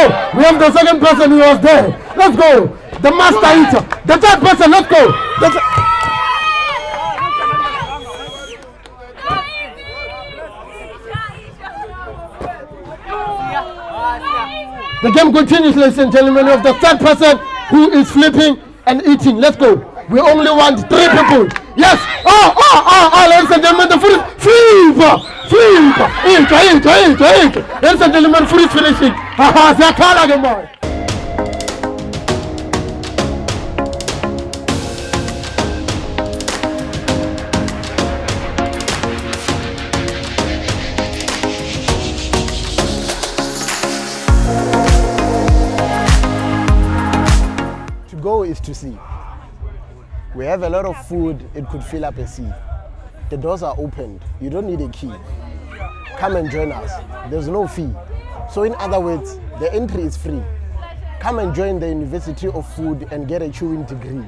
go. We have the second person who was there. Let's go. The master eater. The third person. Let's go. The game continues, ladies and gentlemen. We have the third person who is flipping and eating. Let's go. We only want 3 people. Yes. Ladies and gentlemen, the food is flip. Eat. Ladies and gentlemen, food is finishing. To go is to see. We have a lot of food, it could fill up a sea. The doors are opened, you don't need a key. Come and join us, there's no fee. So in other words, the entry is free. Come and join the University of Food and get a chewing degree.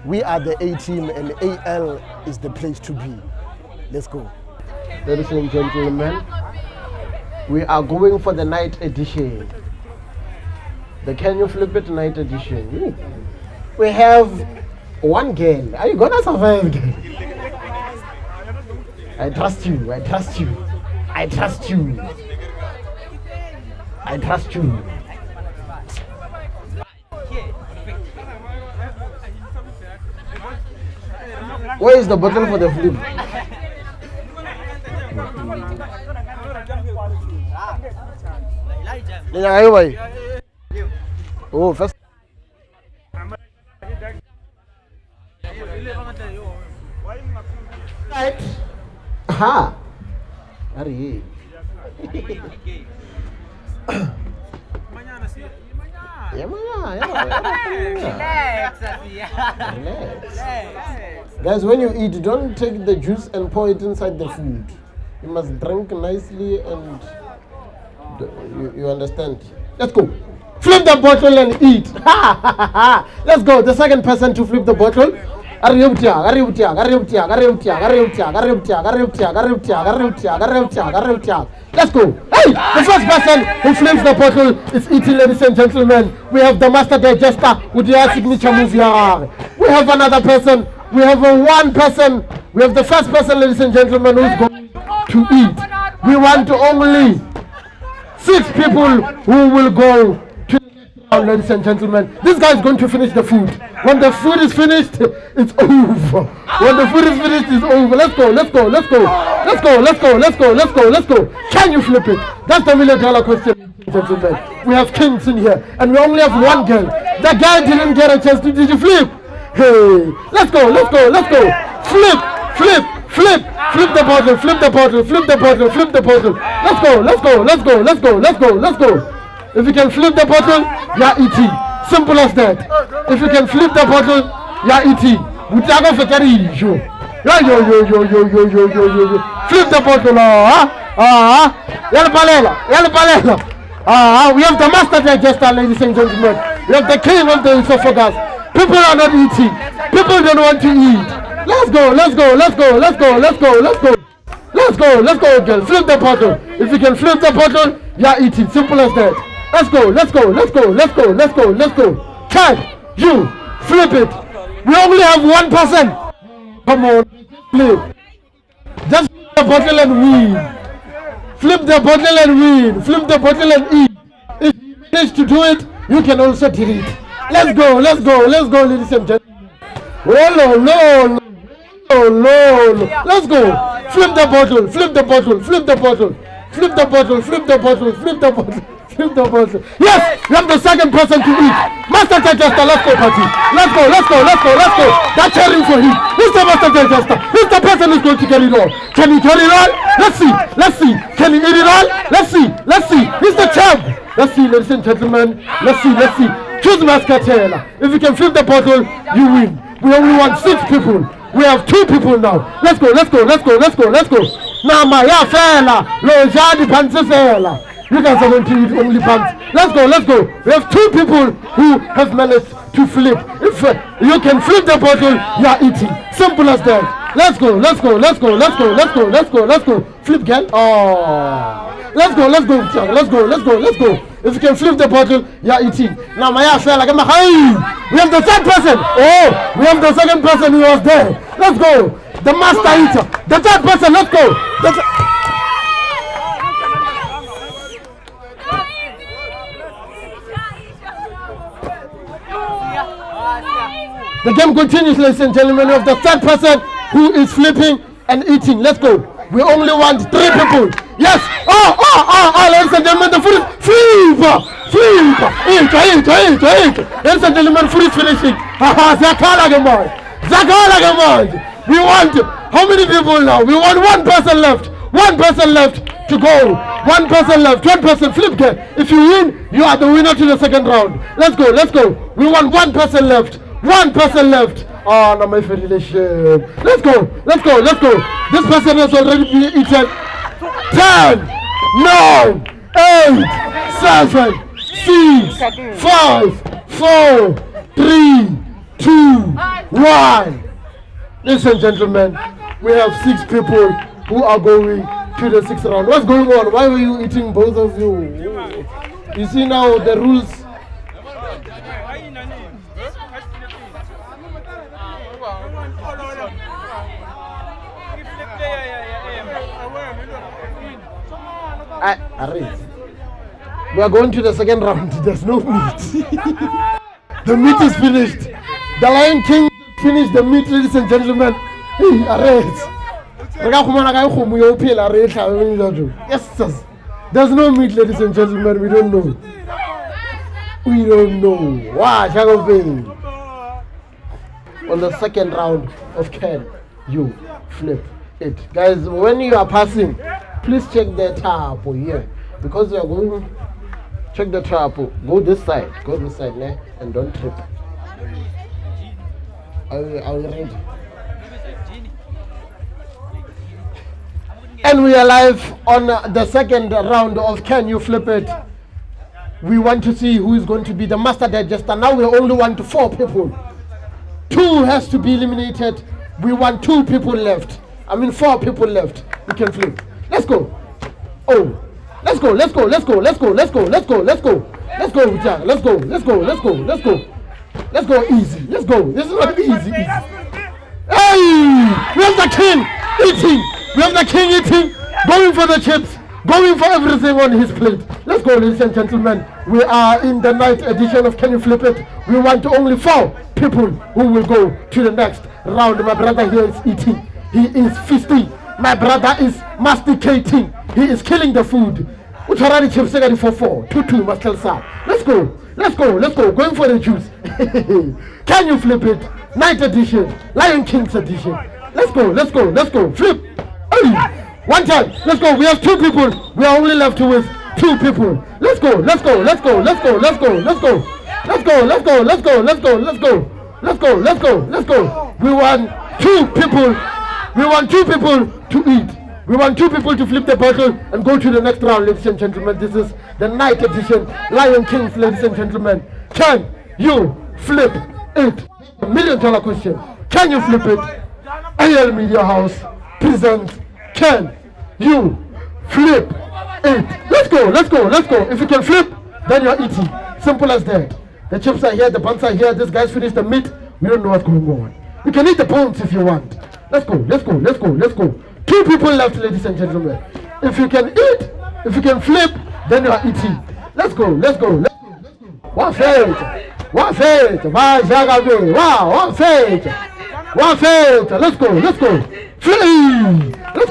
We are the A team and AL is the place to be. Let's go. Ladies and gentlemen, we are going for the night edition. The Can You Flip It night edition. We have one girl. Are you gonna survive, girl? I trust you. Where is the bottle for the flip? Oh, first. Right. Aha. Ari. Guys, when you eat, don't take the juice and pour it inside the food. You must drink nicely and you understand. Let's go. Flip the bottle and eat. Let's go. The second person to flip the bottle. Let's go. Hey, the first person who flips the bottle is eating, ladies and gentlemen. We have the master digester with their signature move. We have another person. We have one person. We have the first person, ladies and gentlemen, who's going to eat. We want only 6 people who will go. Ladies and gentlemen, this guy is going to finish the food. When the food is finished, it's over. When the food is finished, it's over. Let's go. Can you flip it? That's the $1 million question, gentlemen. We have kings in here, and we only have one girl. The guy didn't get a chance to. Did you flip? Hey, let's go. Flip the bottle. Let's go. If you can flip the bottle, you're eating. Simple as that. If you can flip the bottle, you're eating. Flip the bottle. We have the master digester, ladies and gentlemen. We have the king of the esophagus. People are not eating. People don't want to eat. Let's go, girl. Flip the bottle. If you can flip the bottle, you're eating. Simple as that. Let's go. Can you flip it? We only have one person. Come on, flip. Just flip the bottle and win. Flip the bottle and eat. If you manage to do it, you can also delete. Let's go, ladies and gentlemen. No. Let's go. Flip the bottle. Yes, we have the second person to eat. Master digester, let's go, party. Let's go. That's cheering for him. Who's the master digester? Who's the person who's going to get it all? Can he get it all? Let's see. Can he eat it all? Let's see. He's the champ. Let's see, ladies and gentlemen. Let's see. Choose Mascatella. If you can flip the bottle, you win. We only want 6 people. We have 2 people now. Let's go. Nama ya fela. Lo jadi pansela. You guys are going to eat only pants. Let's go. We have 2 people who have managed to flip. If you can flip the bottle, you are eating. Simple as that. Let's go. Flip, girl. Oh. Let's go. Let's go. If you can flip the bottle, you're eating. Now, Maya fell like, hey, we have the third person. Oh, we have the second person who was there. Let's go. The master eater. The third person, let's go. The game continues, ladies and gentlemen. We have the third person who is flipping and eating. Let's go. We only want 3 people. Yes. Ladies and gentlemen, the food is flip. Ladies and gentlemen, food is finishing. Zakala Gamad. We want how many people now? We want 1 person left. 1 person left to go. 1 person left. 1 person flip game. If you win, you are the winner to the second round. Let's go. We want 1 person left. 1 person left. Oh, no, my relation. Let's go. This person has already been eaten. 10, 9, 8, 7, 6, 5, 4, 3, 2, 1. Ladies and gentlemen, we have 6 people who are going to the 6th round. What's going on? Why were you eating, both of you? You see now the rules. We are going to the second round. There's no meat. The meat is finished. The Lion King finished the meat, ladies and gentlemen. Yes, there's no meat, ladies and gentlemen. We don't know. Wow, on the second round of Can You Flip It? Guys, when you are passing, please check the tap here, because you are going. Check the trap. Go this side, and don't trip. Are we ready? And we are live on the second round of Can You Flip It? We want to see who is going to be the master digester. Now we only want 4 people. 2 has to be eliminated. We want 2 people left. 4 people left. We can flip. Let's go. Oh. Let's go. Easy. Let's go. This is not easy. Hey! We have the king eating. Going for the chips. Going for everything on his plate. Let's go, ladies and gentlemen. We are in the night edition of Can You Flip It? We want only 4 people who will go to the next round. My brother here is eating. He is feasting. My brother is masticating. He is killing the food. Ucharari chips for 4. 2-2 must tell sir. Let's go. Going for the juice. Can you flip it? Night edition. Lion King's edition. Let's go. Flip. Hey. 1 time. Let's go. We have 2 people. We are only left with 2 people. Let's go. We want 2 people. We want 2 people to eat. We want 2 people to flip the bottle and go to the next round, ladies and gentlemen. This is the night edition. Lion Kings, ladies and gentlemen. Can you flip it? $1 million question. Can you flip it? AL Media House presents Can You Flip It? Let's go. If you can flip, then you're eating. Simple as that. The chips are here, the buns are here. This guy's finished the meat. We don't know what's going on. You can eat the bones if you want. Let's go. 2 people left, ladies and gentlemen. If you can eat, if you can flip, then you are eating. Let's go. One fate. Let's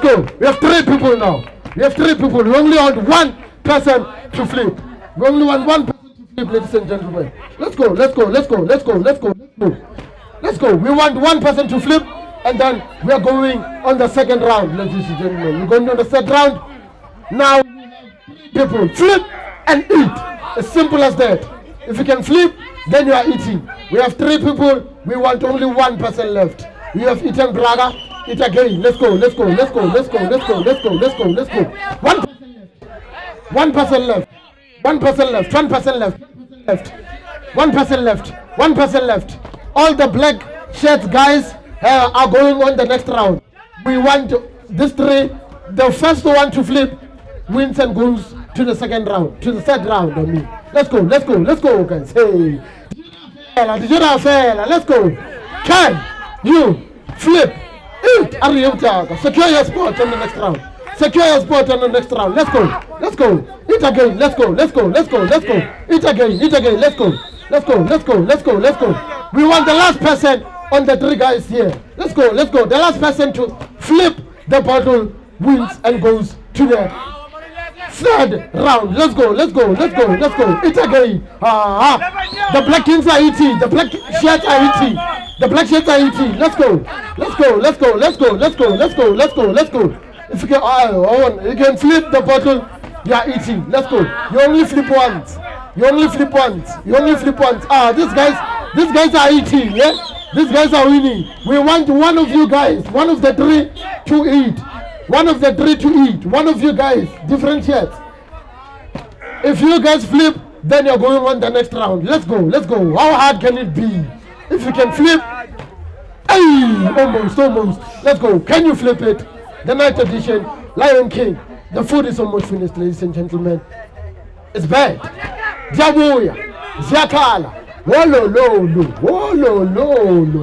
go. We have 3 people now. We only want 1 person to flip. Ladies and gentlemen. Let's go. We want 1 person to flip. And then we are going on the second round, ladies and gentlemen. We're going on the third round. Now, people flip and eat. As simple as that. If you can flip, then you are eating. We have 3 people. We want only 1 person left. We have eaten Braga. Eat again. Let's go. 1 person left. 1 person left. All the black shirts guys are going on the next round. We want these 3, the first one to flip, wins and goes to the second round, to the third round on me. Let's go, guys. Hey. Let's go. Can you flip it? Secure your spot on the next round. Secure your spot on the next round. Let's go. It again. Let's go. It again. Let's go. We want the last person on the 3 guys here. Let's go. The last person to flip the bottle wins and goes to the third round. Let's go. It again. The black kings are eating. The black shirts are eating. Let's go. If you can flip the bottle, you are eating. Let's go. You only flip once. These guys are eating. Yeah, these guys are winning. We want one of you guys, one of the 3 to eat. One of you guys, different shirts. If you guys flip, then you're going on the next round. Let's go. How hard can it be? If you can flip, almost. Let's go. Can you flip it? The night edition, Lion King. The food is almost finished, ladies and gentlemen. It's bad. Diabuya, Ziakala, Wololo,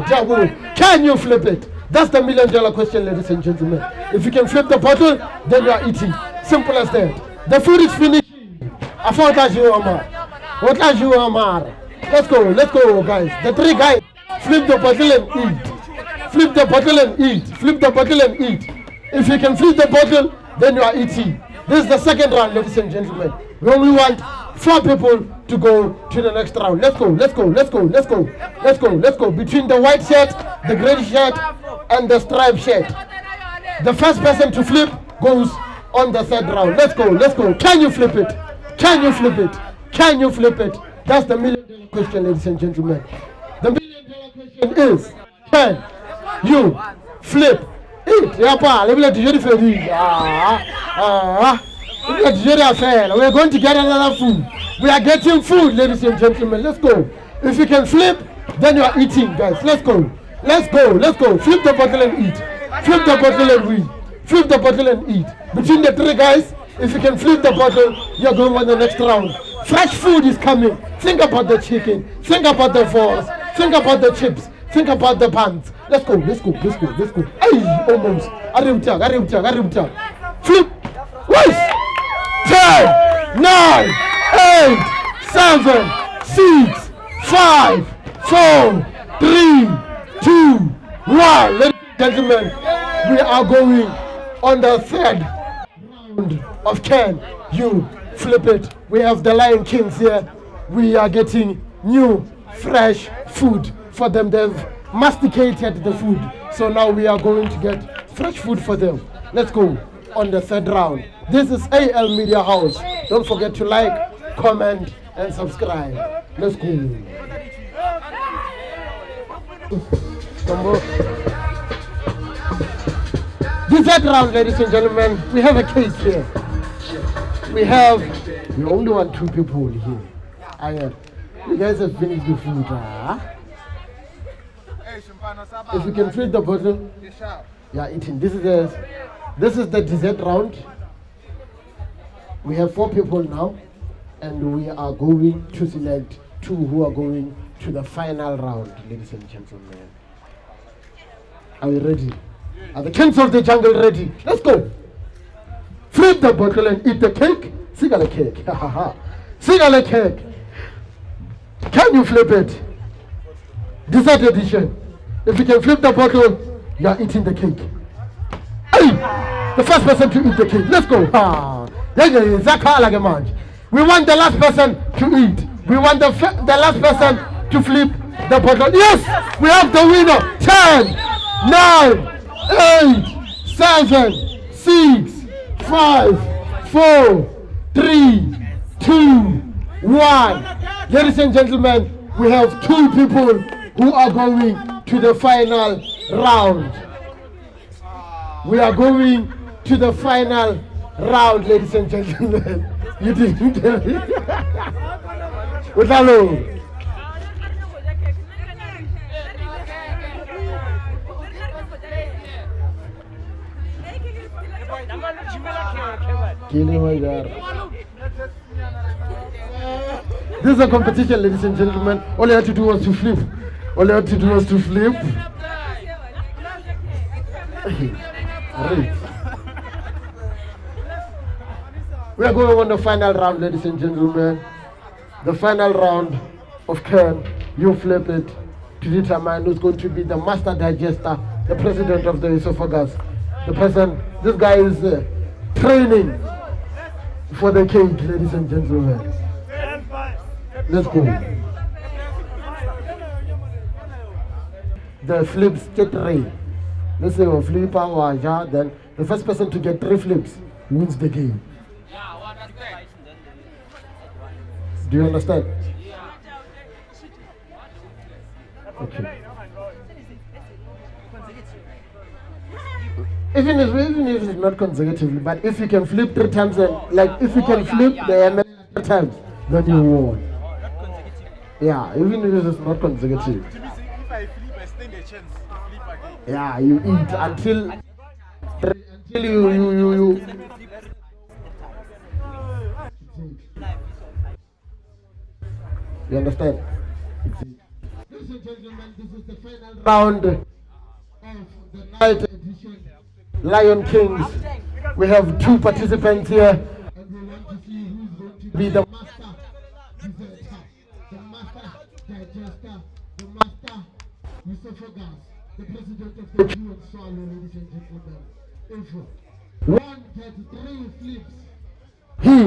Diabu. Can you flip it? That's the $1 million question, ladies and gentlemen. If you can flip the bottle, then you are eating. Simple as that. The food is finished. Let's go, guys. The 3 guys, flip the bottle and eat. If you can flip the bottle, then you are eating. This is the second round, ladies and gentlemen. We only want 4 people to go to the next round. Let's go. Between the white shirt, the grey shirt, and the striped shirt. The first person to flip goes on the third round. Let's go. Can you flip it? That's the $1 million question, ladies and gentlemen. The $1 million question is, can you flip it? We're going to get another food. We are getting food, ladies and gentlemen. Let's go. If you can flip, then you are eating, guys. Let's go. Flip the bottle and eat. Between the 3 guys, if you can flip the bottle, you're going on the next round. Fresh food is coming. Think about the chicken. Think about the balls. Think about the chips. Think about the buns. Let's go. Hey, almost. Arimta. Flip. Wait. 10, 9, 8, 7, 6, 5, 4, 3, 2, 1. Ladies and gentlemen, we are going on the third round of Can You Flip It. We have the Lion Kings here. We are getting new, fresh food for them. They've masticated the food. So now we are going to get fresh food for them. Let's go on the third round. This is AL Media House. Don't forget to like, comment, and subscribe. Let's go. This third round, ladies and gentlemen, we have a cake here. We only want 2 people here. You guys have finished the food. If you can fill the bottle, you are eating. This is the dessert round. We have 4 people now, and we are going to select 2 who are going to the final round, ladies and gentlemen. Are we ready? Are the kings of the jungle ready? Let's go. Flip the bottle and eat the cake. Sigala cake. Sigala cake. Can you flip it? Dessert edition. If you can flip the bottle, you are eating the cake. Hey! The first person to eat the cake. Let's go. We want the last person to eat. We want the last person to flip the bottle. Yes! We have the winner. 10, 9, 8, 7, 6, 5, 4, 3, 2, 1. Ladies and gentlemen, we have 2 people who are going to the final round. We are going to the final round, ladies and gentlemen. You didn't tell me. Hello. This is a competition, ladies and gentlemen. All you had to do was to flip. All you had to do was to flip. Right. We are going on the final round, ladies and gentlemen. The final round of Can You Flip It to determine who's going to be the master digester, the president of the esophagus. The person, this guy is training for the cake, ladies and gentlemen. Let's go. The flips get 3. Let's say a flipper or ja, then the first person to get 3 flips wins the game. Do you understand? Okay. Even if it's not consecutively, but if you can flip 3 times, like if you can flip the ML 3 times, then you won. Yeah, even if it's not consecutive. If I flip, I stand a chance to flip again. Yeah, you eat until you. You understand? Ladies and gentlemen, this is the final round of the night edition Lion Kings. We have 2 participants here, and we want to see who's going to be the master deserter, the master digester, the master esophagus, the president of the Joy Mushwana, ladies and gentlemen. If 1 gets 3 flips, he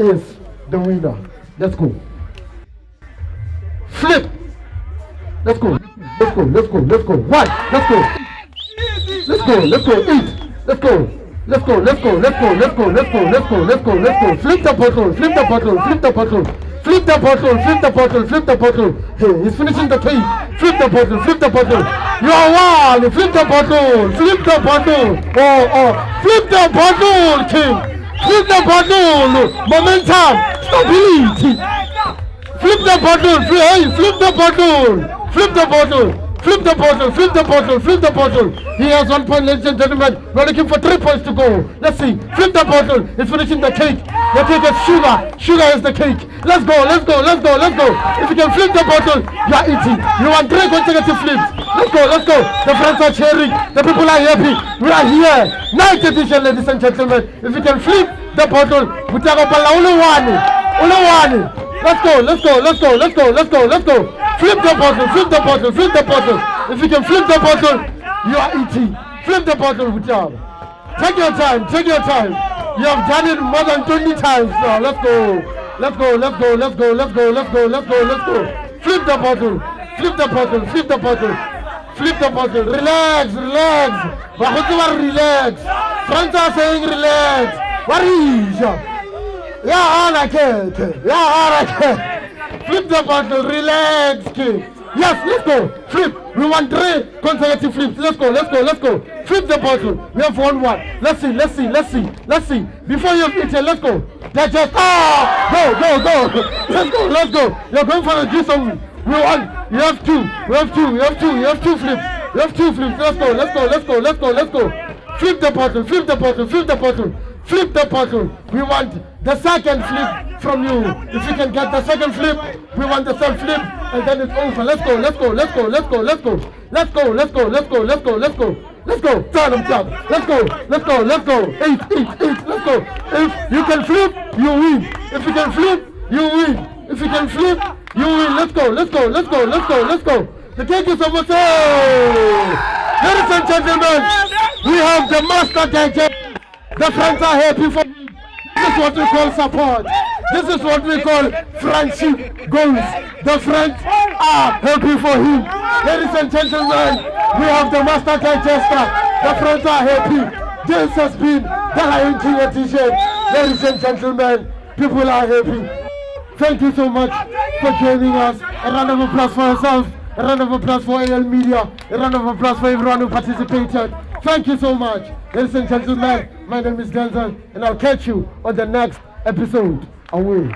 is the winner. Let's go. Flip. Let's go. Let's go. Let's go. Let's go. 1. Let's go. Let's go. Let's go. 8. Let's go. Let's go. Let's go. Let's go. Let's go. Let's go. Let's go. Let's go. Let's go. Flip the bottle. Flip the bottle. Flip the bottle. Flip the bottle. Flip the bottle. Flip the bottle. Hey, he's finishing the cake. Flip the bottle. Flip the bottle. You are one. Flip the bottle. Flip the bottle. Oh. Flip the bottle, King. Flip the bottle. Momentum. Stability. Flip the bottle, hey, flip the bottle, flip the bottle, flip the bottle, flip the bottle, flip the bottle. He has 1 point, ladies and gentlemen. We're looking for 3 points to go. Let's see, flip the bottle, he's finishing the cake. The cake is sugar, sugar is the cake. Let's go, let's go, let's go, let's go. If you can flip the bottle, you are eating. You want 3 consecutive flips. Let's go, let's go. The friends are cheering, the people are happy. We are here. Night edition, ladies and gentlemen. If you can flip the bottle, we take up only one. Let's go, let's go, let's go, let's go, let's go, let's go. Flip the bottle, flip the bottle, flip the bottle. If you can flip the bottle, you are eating. Flip the bottle, good job. Take your time, take your time. You have done it more than 20 times now. Let's go. Let's go, let's go, let's go, let's go, let's go, let's go, let's go. Flip the bottle, flip the bottle, flip the bottle. Flip the bottle. Relax, relax. Relax. Friends are saying relax. What is yeah, all I can. Yeah, all I can. Flip the bottle, relax, kid. Yes, let's go. Flip. We want 3 consecutive flips. Let's go, let's go, let's go. Flip the bottle. We have 1-1. Let's see, let's see, let's see, let's see. Before you eat it, let's go. Digest. Go, go, go. Let's go, let's go. You're going for the juice only. We want. You have 2. We have 2. We have 2. You have 2 flips. You have 2 flips. Let's go, let's go, let's go, let's go, let's go. Flip the bottle, flip the bottle, flip the bottle. Flip the bottle. We want the second flip from you. If you can get the second flip, we want the third flip, and then it's over. Let's go, let's go, let's go, let's go, let's go, let's go, let's go, let's go, let's go, let's go, let's go. Turn them down. Let's go, let's go, let's go. 8. Let's go. If you can flip, you win. If you can flip, you win. If you can flip, you win. Let's go, let's go, let's go, let's go, let's go. The cake is almost over. Ladies and gentlemen, we have the master digester. The friends are happy for him. This is what we call support. This is what we call friendship goals. The friends are happy for him. Ladies and gentlemen, we have the master digester. The friends are happy. This has been the Lion King edition. Ladies and gentlemen, people are happy. Thank you so much for joining us. A round of applause for yourself. A round of applause for AL Media. A round of applause for everyone who participated. Thank you so much. Ladies and gentlemen, my name is Denzel, and I'll catch you on the next episode. Away.